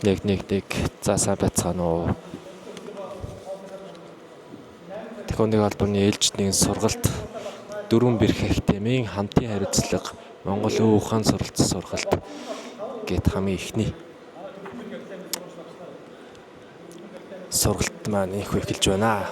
Нэг за сайн байцгаана уу. Тэхүүний албаны ээлжидийн сургалт 4 бэрх ахтемийн хамтын хариуцлага Монгол Өв ухаан суралцсан сургалт гэт хамгийн ихний сургалт маань их эхэлж байна.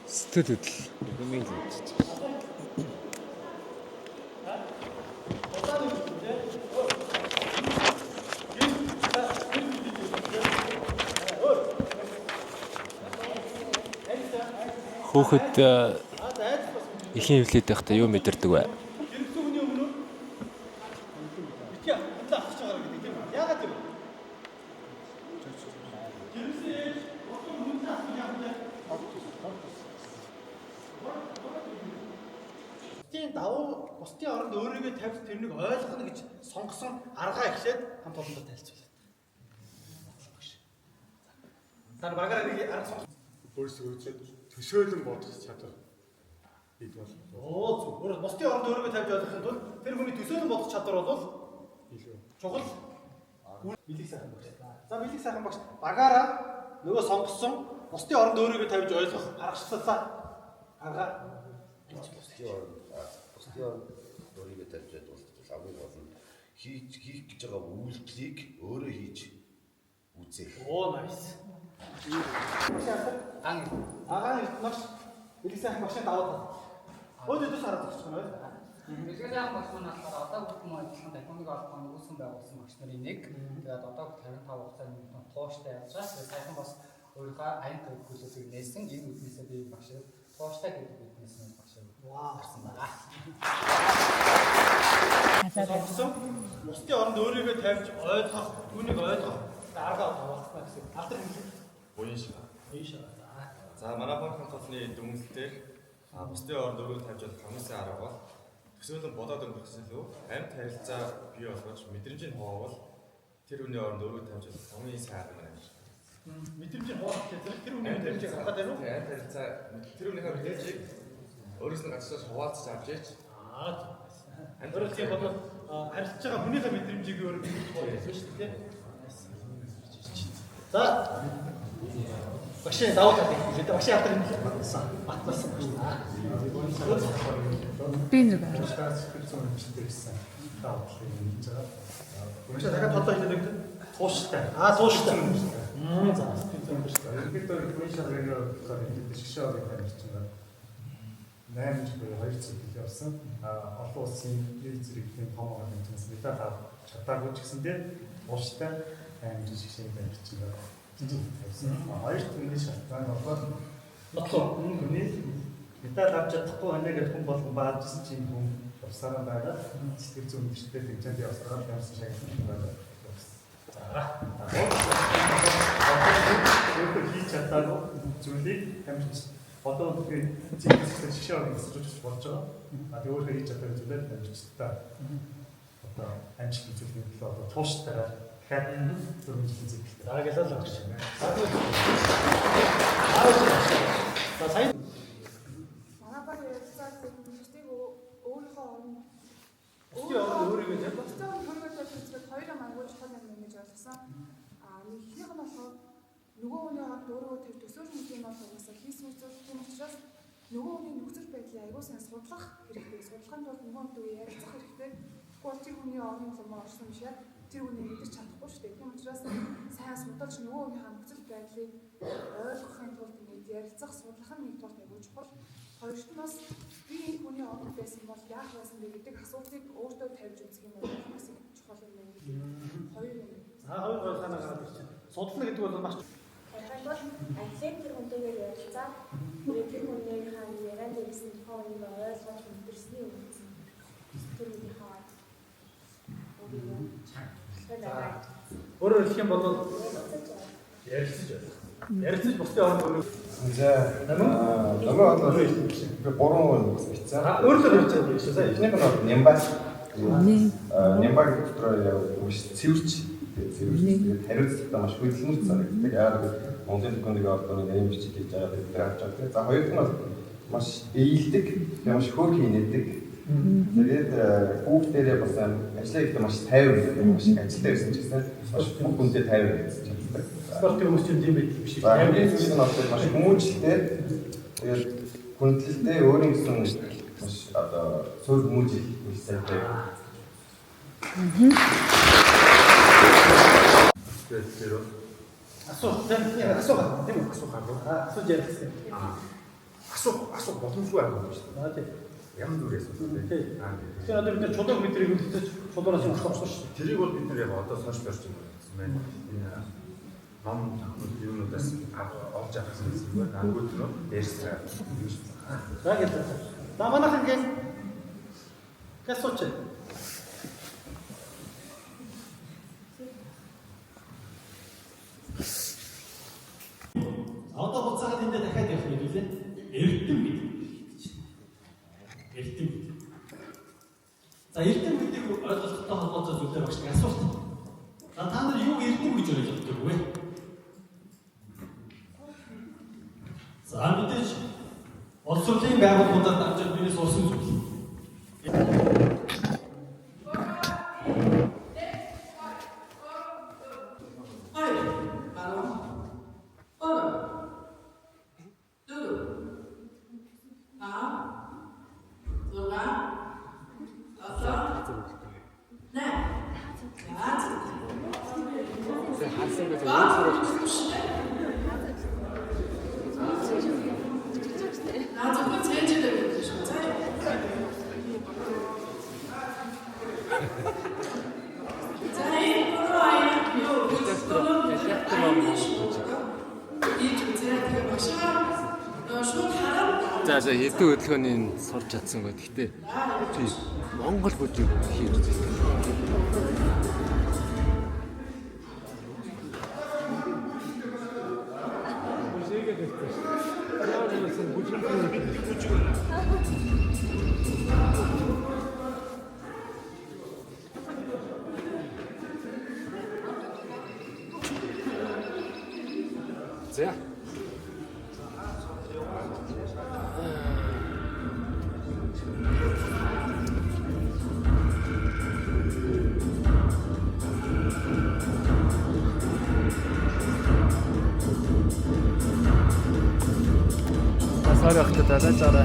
Сэтгэл хөдлөл хэмээн л үзэж байна. Хүүхэд ихэн хөвлөд байхдаа юу мэдэрдэг вэ? Давуу бусдын оронд өөрийгөө тавьж тэрнийг ойлгоно гэж сонгосон аргаа эхлээд хамт олондоо танилцуулаад. Тань багаараа нэг арга сонгох. Өөрсдөө төсөөлөн бодох чадвар бий бол. Зүгээр бусдын оронд өөрийгөө тавьж ойлгохын тулд тэр хүний төсөөлөн бодох чадвар бол илүү чухал. Билиг сайхан багш. За билиг сайхан багш багаараа нөгөө сонгосон бусдын оронд өөрийгөө тавьж ойлгох аргачлалаа арга өөрийгөө тавьж дуусах хамгийн гол нь хийх гэж байгаа үйлдэлийг өөрөө хийж үзэх. Nice. Агаан маш билэг сайхан багшаа даваад таа. Өөдөөс хараад өгч байна уу? Билэг сайхан багш маань болохоор одоо бүхэн ажиллахан техникийн албаны үүсгэн байгуулсан багш нарын нэг. Тэгээд одоо 55 хугацааны тууштай явж байгаа. Тэгээд сайхан бас өөрийнхөө аян төлөвлөлтийг нээсэн. Энэ үднээсээ би багш тууштай гэдэг үднээс нь багш гарсан байна. Сонгосон бусдын оронд өөрийгөө тавьж ойлгох, түүнийг ойлгох арга таваалцсан гэсэн. Алдар хэлээ. Буян шиг. За манай банкны толны дүнэлтээр бусдын оронд өөрийгөө тавьж болох хамгийн сайн арга бол төсөөлөн бодоод өнгөрөх илүү амьд харилцаа бий болгож мэдрэмжийн хуваавал тэр хүний оронд өөрийгөө тавьж болох хамгийн сайн арга байна. Мэдрэмжийн хуваах гэдэг тэр хүний мэдрэмжийг харахад байна уу? Амьд харилцаа тэр хүнийхээ мэдрэмжийг өөрөөс нь гадаашаас хуваалцаж авч ийж Өөрөөр хэлбэл харилцаж байгаа хүнийхээ мэдрэмжийг өөр бодсон шүү дээ. За багшийн давуу тал хэлээ. Багшийн автар энэ батсан байна. Би нэг байна. Багшаа дахиад тодлоо хэлээд өгдөө. Тууштай. Тууштай. За. ерөнхийдөө информашныг шгшээ авах юм байна. 8 жил 2 цаг явсан. Олон улсын зэрэгтэй том организмс медаль авах чадаагүй ч гэсэндээ ууштай амжилт шгшээ барьж байгаа. Хоёр төрлийн шалтгаан болоод хүний медаль авч чадахгүй байна гэдэг хүн болгон баажсэн чинь хүн явсараа байгаа. Сэтгэл зүйн биштэй тэмцээнд явсараа явсан шагнал байна. Өөрөөр хийж чадаагүй зүйлийг амжилт одоо тэгэхээр зинхэнэ шишээ авах гэж болж байгаа. Тэгээ өөрөө хийж чаддаг зүйлээ амжилттай одоо амжилт үзүүлэх төлөө одоо тууштай дахиад 4 жилийн зэвсэг. Дараагийн л багш. За сайн. Манай баг ярилцаад хүмүүсийг өөрийнхөө оронд өөрийгөө тийм бусдын өөрийгөө тавьж хоёроо мангууж чухал юм гэж ойлгосон. Нэг ихнийх нь болохоор нөгөө хүний оронд өөрийгөө тавьж төсөөлөх юм бол угаасаа хийсэн үзүүлэх юм учраас нөгөө хүний нөхцөл байдлыг аягүй сайн судлах хэрэгтэй. Судлахын тулд нөгөө хүнтэй ярилцах хэрэгтэй. Тэгвэл тэр хүний орны юмаа орсон биш яг тэр хүний мэдэрч чадахгүй шүү дээ. Тийм учраас сайн судалж нөгөө хүнийхээ нөхцөл байдлыг ойлгохын тулд ингээд ярилцах, судлах нь нэг тул аягүй чухал. Хоёрт нь бас би энэ хүний оронд байсан бол яах байсан бэ гэдэг асуултыг өөртөө тавьж үзэх юм бол бас чухал юм байна. Хоёр юм. Хоёр санаа гараад ирчихсэн. Судлах гэдэг бол маш Тэгвэл атлет тэр хүнтэйгээр ярилцаа тэр хүний хаан яриад байсан тооны ойлгож мэдэрсний үнэс тэр хүний хаан өөрөөр хэлэх юм бол ярилцаж байна. Ярилцаж бусдын орон дөрөв. За намайг одоо би 3 бичсэн. Өөрөөр хэлбэл биш үү? Эхнийх нь бол Нямбас. Нямбаг дотор маш цэвэрч хариуцлагатай маш хөдөлмөрч санагддаг. Яагаад гэвэл Монголын төхөндөө ордоны нэрийн бичиг хийж байгаа бид нар авч байгаа. За хоёр нь бол маш ээлдэг, маш хөөрхий нээдэг. Тэгээд хүүхд дээрээ бас ажиллаа хийхдээ маш тайван, маш ажилтаа байсан ч гэсэн маш бүх хүнтэй тайван байсан чаддаг. Спортын хүмүүсийн юм байдаг биш үү? Хамгийн зүйл нь бол маш хүмүүжлтэй. Тэгээд хүндлэлтэй өөрийн гэсэн маш одоо зөв хүмүүжил хийсэнтэй. Асуух ярилцсан. Асуух боломжгүй байгаа юм шүү дээ. Тийм. Ямар зүрээс үү? Тэгэхээр одоо бид нар чулуу мэдрийг үлдээж чулуураас юм асуух шүү дээ. Тэрийг бол бид нар яг одоо сорч барьж байна. Энэ ном юунуудаас олж авах гэсэн юм байна. Ангууд нь дээрсээ. За гэдэг. За манайхан гэх асууч. Одоо буцаад энэ дахиад явах юм билээ. Эрдэм гэдэг. Эрдэм. За эрдэм гэдэг ойлголттой холбоотой зүйлээр багш нэг асуулт. За та нар юу эрдэм гэж ойлгодог вэ? За мэдээж улс төрлийн байгууллагуудад дамжиж миний сурсан зүйл. За хэдэн хөдөлгөөний сурч чадсангүй. Гэхдээ тийм Монгол бүжиг хийж үзсэн. За Сарахта дадачара.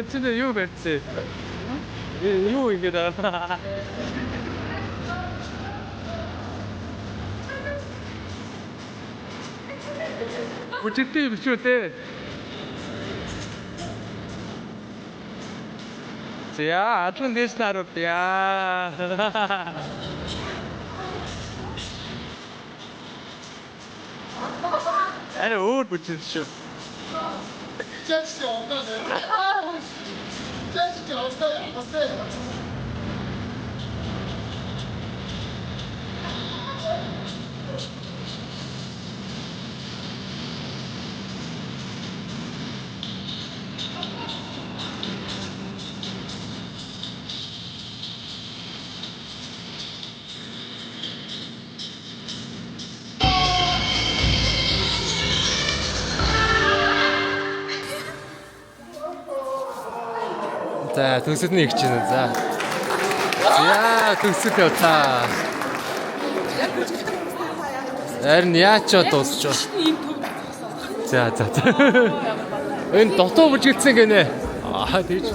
진짜 이거 맵지? 이거 이게 나. Почти все те. Я отлично народ я. 아니 옷 붙였죠. За төгсөд нь их чинь за. За төгсөд яваа. Харин яач дуусч байна. За. Энэ дотоо бүжгэлцсэн гинэ. Аа тийч.